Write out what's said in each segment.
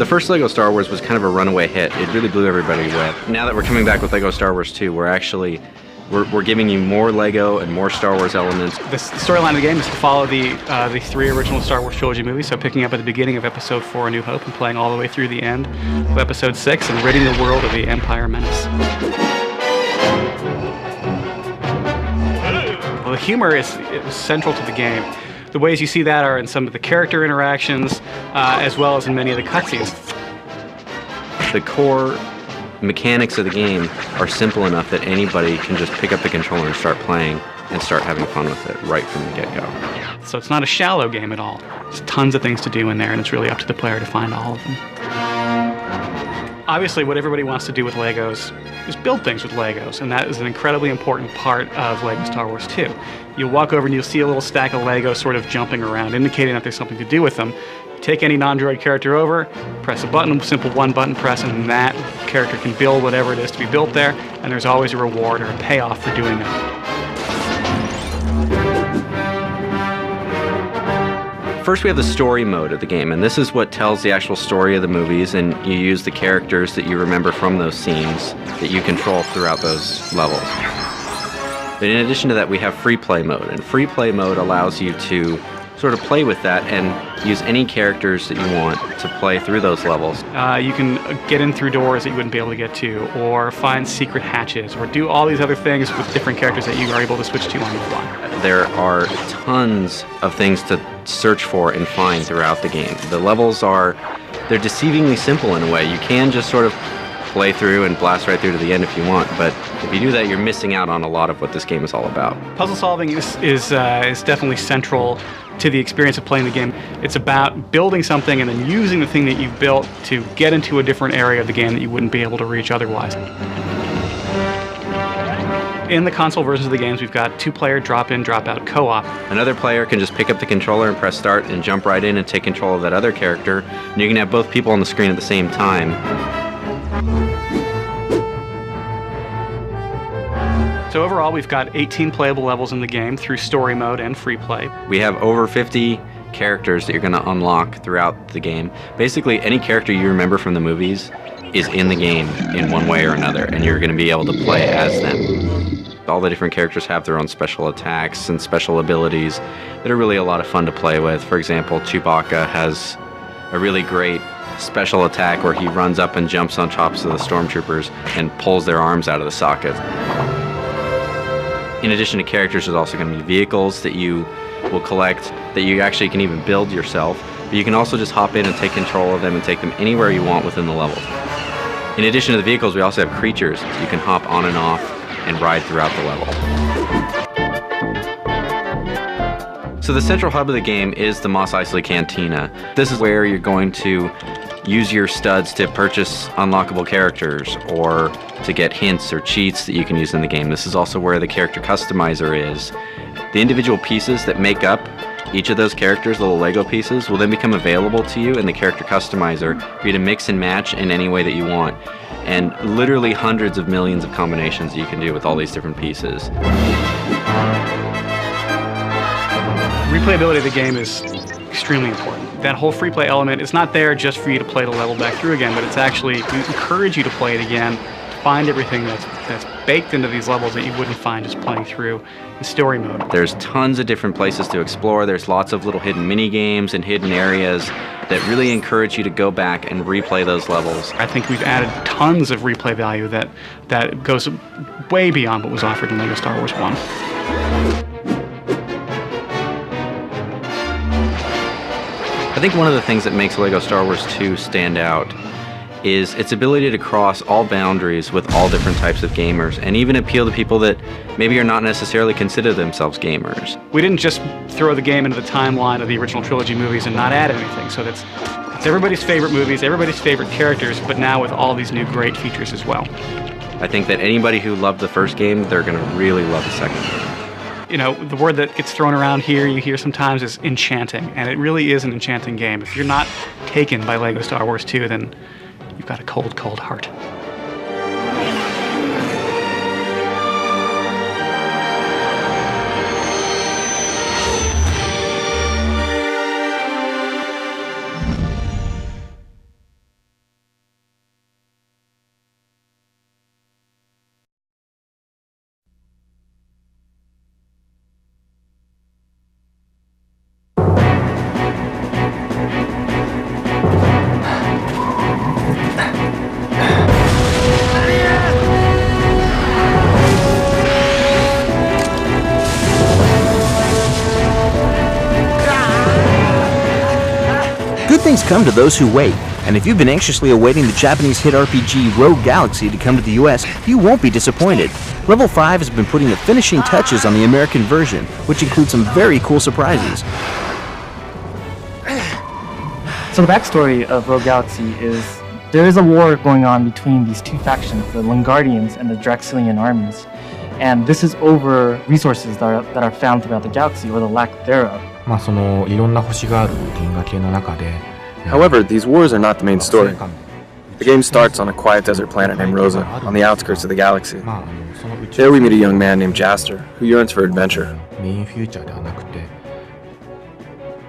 first LEGO Star Wars was kind of a runaway hit. It really blew everybody away. Now that we're coming back with LEGO Star Wars 2, we're giving you more LEGO and more Star Wars elements. The storyline of the game is to follow the 3 original Star Wars trilogy movies, so picking up at the beginning of Episode 4, A New Hope, and playing all the way through the end of Episode 6, and ridding the world of the Empire menace. Well, the humor is central to the game. The ways you see that are in some of the character interactions, as well as in many of the cutscenes. The core mechanics of the game are simple enough that anybody can just pick up the controller and start playing and start having fun with it right from the get-go. So it's not a shallow game at all. There's tons of things to do in there, and it's really up to the player to find all of them. Obviously, what everybody wants to do with Legos is build things with Legos, and that is an incredibly important part of LEGO Star Wars 2. You'll walk over and you'll see a little stack of Legos sort of jumping around, indicating that there's something to do with them. Take any non-droid character over, press a button, simple one-button press, and that character can build whatever it is to be built there, and there's always a reward or a payoff for doing that. First, we have the story mode of the game, and this is what tells the actual story of the movies, and you use the characters that you remember from those scenes that you control throughout those levels. But in addition to that, we have free play mode, and free play mode allows you to sort of play with that and use any characters that you want to play through those levels. You can get in through doors that you wouldn't be able to get to, or find secret hatches, or do all these other things with different characters that you are able to switch to on the fly. There are tons of things to search for and find throughout the game. The levels they're deceivingly simple in a way. You can just sort of play through and blast right through to the end if you want, but if you do that, you're missing out on a lot of what this game is all about. Puzzle solving is definitely central to the experience of playing the game. It's about building something and then using the thing that you've built to get into a different area of the game that you wouldn't be able to reach otherwise. In the console versions of the games, we've got 2-player drop-in, drop-out co-op. Another player can just pick up the controller and press start and jump right in and take control of that other character, and you can have both people on the screen at the same time. So overall, we've got 18 playable levels in the game through story mode and free play. We have over 50 characters that you're going to unlock throughout the game. Basically, any character you remember from the movies is in the game in one way or another, and you're going to be able to play as them. All the different characters have their own special attacks and special abilities that are really a lot of fun to play with. For example, Chewbacca has a really great special attack where he runs up and jumps on tops of the stormtroopers and pulls their arms out of the socket. In addition to characters, there's also going to be vehicles that you will collect that you actually can even build yourself, but you can also just hop in and take control of them and take them anywhere you want within the level. In addition to the vehicles, we also have creatures that you can hop on and off and ride throughout the level. So the central hub of the game is the Mos Eisley Cantina. This is where you're going to use your studs to purchase unlockable characters or to get hints or cheats that you can use in the game. This is also where the character customizer is. The individual pieces that make up each of those characters, little Lego pieces, will then become available to you in the character customizer for you to mix and match in any way that you want. And literally hundreds of millions of combinations you can do with all these different pieces. Replayability of the game is extremely important. That whole free play element is not there just for you to play the level back through again, but it's actually to encourage you to play it again, to find everything that's baked into these levels that you wouldn't find just playing through in story mode. There's tons of different places to explore. There's lots of little hidden mini games and hidden areas that really encourage you to go back and replay those levels. I think we've added tons of replay value that goes way beyond what was offered in LEGO Star Wars 1. I think one of the things that makes LEGO Star Wars 2 stand out is its ability to cross all boundaries with all different types of gamers and even appeal to people that maybe are not necessarily consider themselves gamers. We didn't just throw the game into the timeline of the original trilogy movies and not add anything, so it's everybody's favorite movies, everybody's favorite characters, but now with all these new great features as well. I think that anybody who loved the first game, they're going to really love the second game. You know, the word that gets thrown around here, you hear sometimes, is enchanting, and it really is an enchanting game. If you're not taken by LEGO Star Wars 2, then you've got a cold, cold heart. Good things come to those who wait, and if you've been anxiously awaiting the Japanese hit RPG Rogue Galaxy to come to the US, you won't be disappointed. Level 5 has been putting the finishing touches on the American version, which includes some very cool surprises. So the backstory of Rogue Galaxy is there is a war going on between these two factions, the Lungardians and the Draxilian armies. And this is over resources that are found throughout the galaxy, or the lack thereof. However, these wars are not the main story. The game starts on a quiet desert planet named Rosa, on the outskirts of the galaxy. There we meet a young man named Jaster, who yearns for adventure.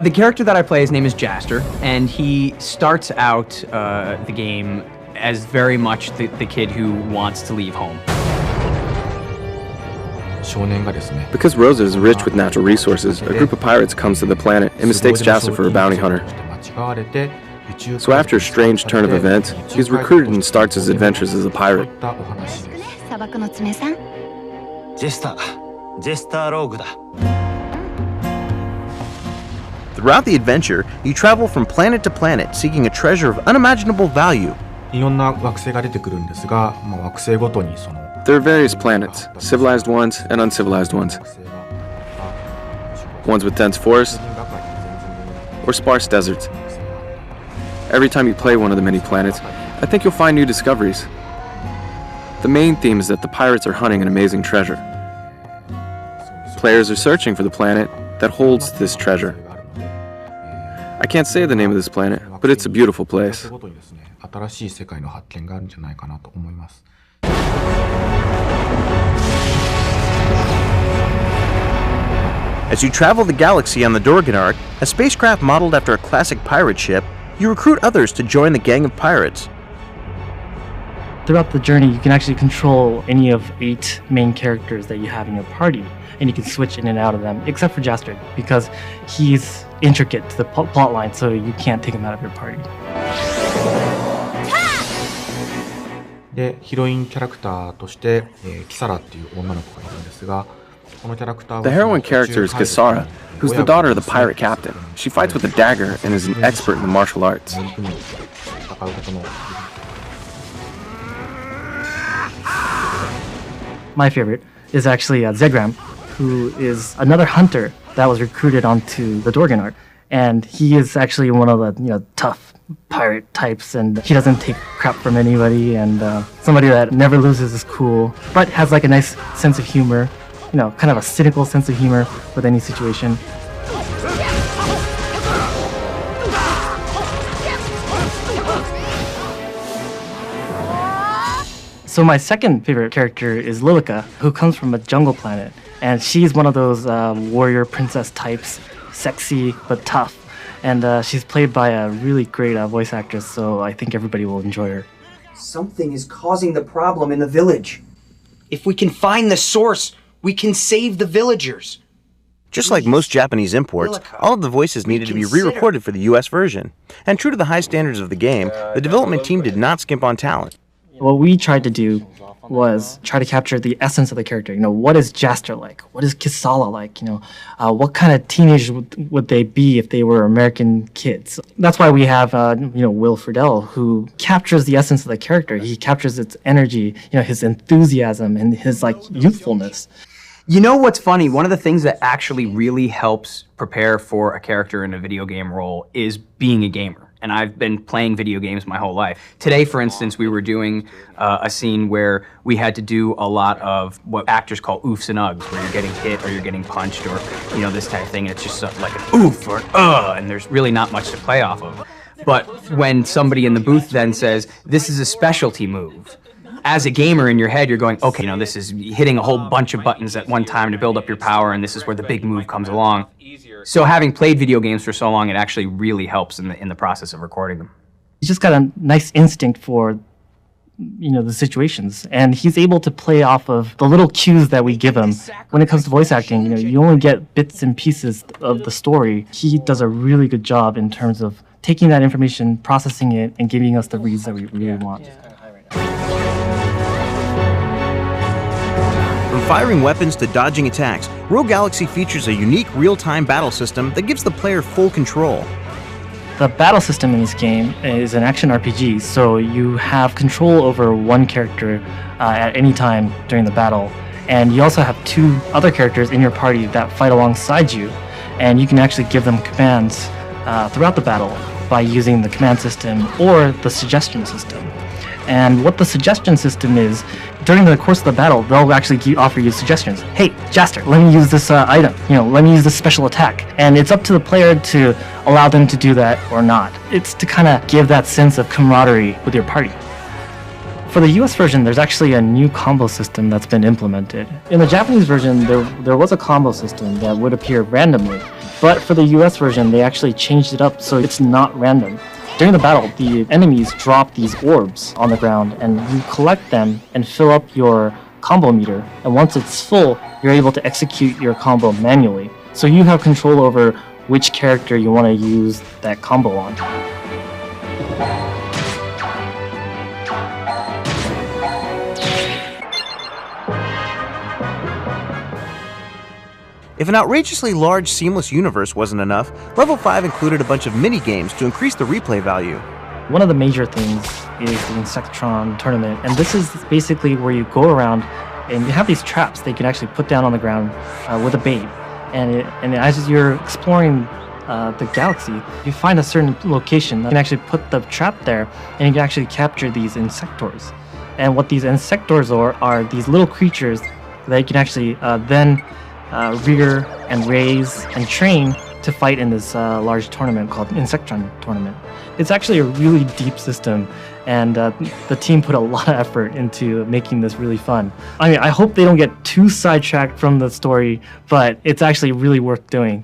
The character that I play, his name is Jaster, and he starts out the game as very much the kid who wants to leave home. Because Rosa is rich with natural resources, a group of pirates comes to the planet and mistakes Jaster for a bounty hunter. So after a strange turn of events, he's recruited and starts his adventures as a pirate. Throughout the adventure, you travel from planet to planet seeking a treasure of unimaginable value. There are various planets, civilized ones and uncivilized ones. Ones with dense forests, or sparse deserts. Every time you play one of the many planets, I think you'll find new discoveries. The main theme is that the pirates are hunting an amazing treasure. Players are searching for the planet that holds this treasure. I can't say the name of this planet, but it's a beautiful place. As you travel the galaxy on the Dorganark, a spacecraft modeled after a classic pirate ship, you recruit others to join the gang of pirates. Throughout the journey, you can actually control any of 8 main characters that you have in your party, and you can switch in and out of them, except for Jaster, because he's intricate to the plot line, so you can't take him out of your party. The heroine character is Kisara, who's the daughter of the pirate captain. She fights with a dagger and is an expert in the martial arts. My favorite is actually Zegram, who is another hunter that was recruited onto the Dorganark. And he is actually one of the tough pirate types, and he doesn't take crap from anybody, and somebody that never loses his cool, but has like a nice sense of humor, kind of a cynical sense of humor with any situation. So my second favorite character is Lilica, who comes from a jungle planet, and she's one of those warrior princess types, sexy but tough. And she's played by a really great voice actress, so I think everybody will enjoy her. Something is causing the problem in the village. If we can find the source, we can save the villagers. Just like most Japanese imports, all of the voices needed to be re-recorded for the US version. And true to the high standards of the game, the development team did not skimp on talent. What we tried to do was try to capture the essence of the character. What is Jaster like? What is Kisala like? What kind of teenagers would they be if they were American kids? That's why we have, Will Friedle, who captures the essence of the character. He captures its energy, his enthusiasm and his youthfulness. You know what's funny? One of the things that actually really helps prepare for a character in a video game role is being a gamer. And I've been playing video games my whole life. Today, for instance, we were doing a scene where we had to do a lot of what actors call oofs and ughs, where you're getting hit or you're getting punched or, this type of thing. And it's just like an oof or an and there's really not much to play off of. But when somebody in the booth then says, this is a specialty move, as a gamer in your head, you're going, okay, this is hitting a whole bunch of buttons at one time to build up your power, and this is where the big move comes along. So having played video games for so long, it actually really helps in the process of recording them. He's just got a nice instinct for, the situations, and he's able to play off of the little cues that we give him. When it comes to voice acting, you only get bits and pieces of the story. He does a really good job in terms of taking that information, processing it, and giving us the reads that we really want. From firing weapons to dodging attacks, Rogue Galaxy features a unique real-time battle system that gives the player full control. The battle system in this game is an action RPG, so you have control over one character at any time during the battle. And you also have 2 other characters in your party that fight alongside you, and you can actually give them commands throughout the battle by using the command system or the suggestion system. And what the suggestion system is, during the course of the battle, they'll actually offer you suggestions. Hey, Jaster, let me use this item. Let me use this special attack. And it's up to the player to allow them to do that or not. It's to kind of give that sense of camaraderie with your party. For the US version, there's actually a new combo system that's been implemented. In the Japanese version, there was a combo system that would appear randomly. But for the US version, they actually changed it up so it's not random. During the battle, the enemies drop these orbs on the ground, and you collect them and fill up your combo meter. And once it's full, you're able to execute your combo manually. So you have control over which character you want to use that combo on. If an outrageously large, seamless universe wasn't enough, Level 5 included a bunch of mini-games to increase the replay value. One of the major things is the Insectron tournament, and this is basically where you go around and you have these traps that you can actually put down on the ground with a bait. And as you're exploring the galaxy, you find a certain location that you can actually put the trap there, and you can actually capture these Insectors. And what these Insectors are these little creatures that you can actually then rear and raise and train to fight in this large tournament called Insectron Tournament. It's actually a really deep system, and the team put a lot of effort into making this really fun. I mean, I hope they don't get too sidetracked from the story, but it's actually really worth doing.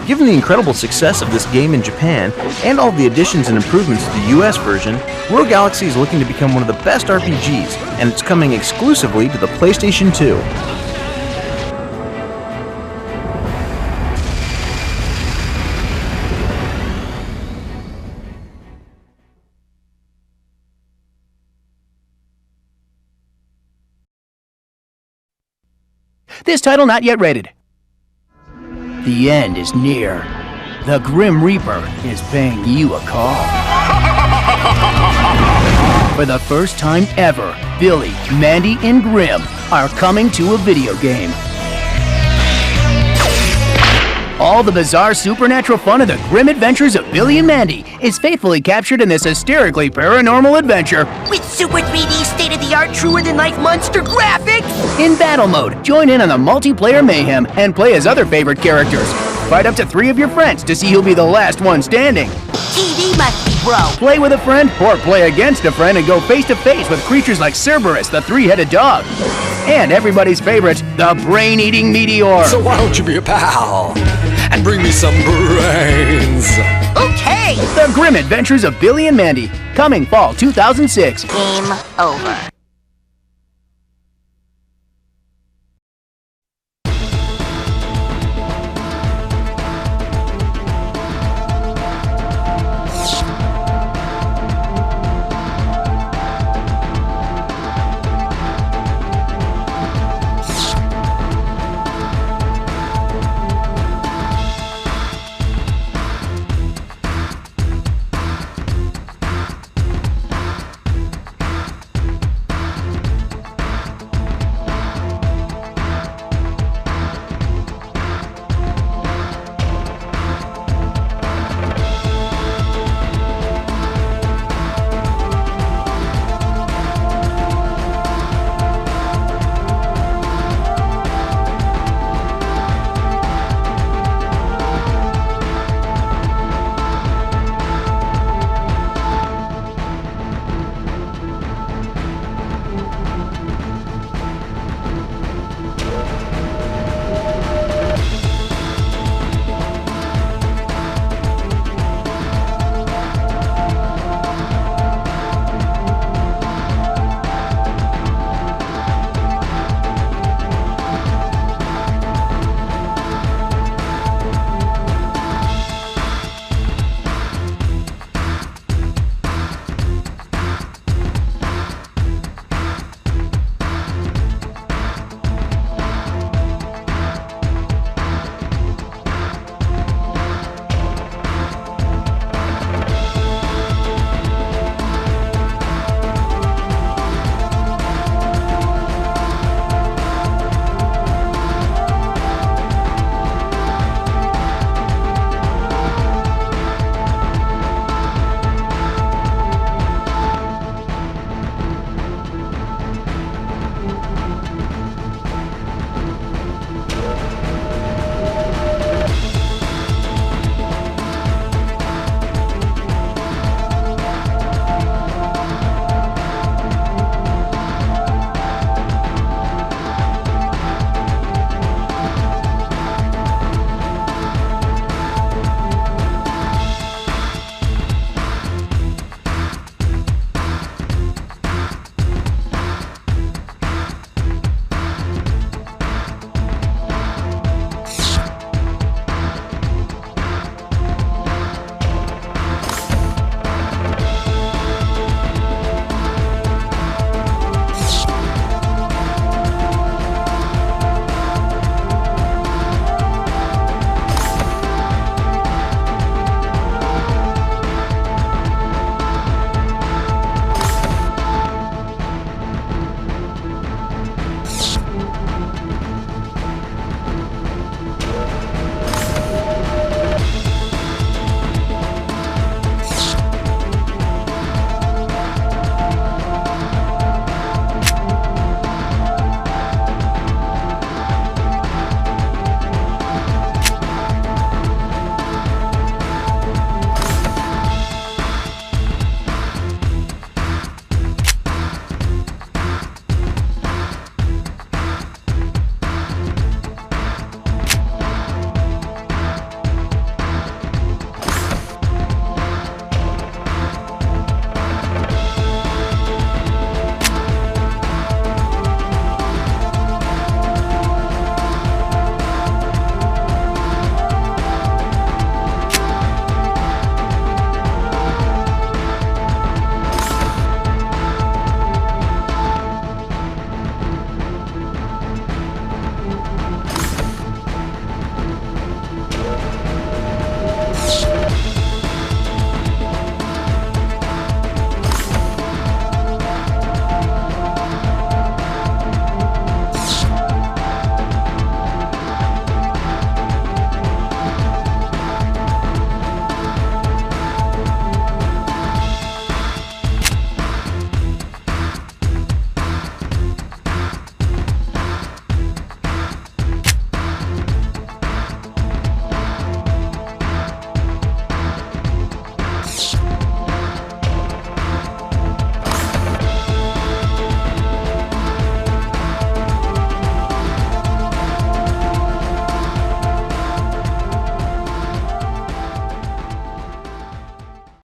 Given the incredible success of this game in Japan, and all the additions and improvements to the US version, Rogue Galaxy is looking to become one of the best RPGs, and it's coming exclusively to the PlayStation 2. This title not yet rated. The end is near. The Grim Reaper is paying you a call. For the first time ever, Billy, Mandy, and Grim are coming to a video game. All the bizarre supernatural fun of the grim adventures of Billy and Mandy is faithfully captured in this hysterically paranormal adventure. With super 3D state-of-the-art truer-than-life monster graphics! In battle mode, join in on the multiplayer mayhem and play as other favorite characters. Fight up to 3 of your friends to see who'll be the last one standing. TV must be bro. Play with a friend or play against a friend and go face-to-face with creatures like Cerberus, the 3-headed dog. And everybody's favorite, the brain-eating meteor. So why don't you be a pal and bring me some brains? Okay! The Grim Adventures of Billy and Mandy, coming fall 2006. Game over.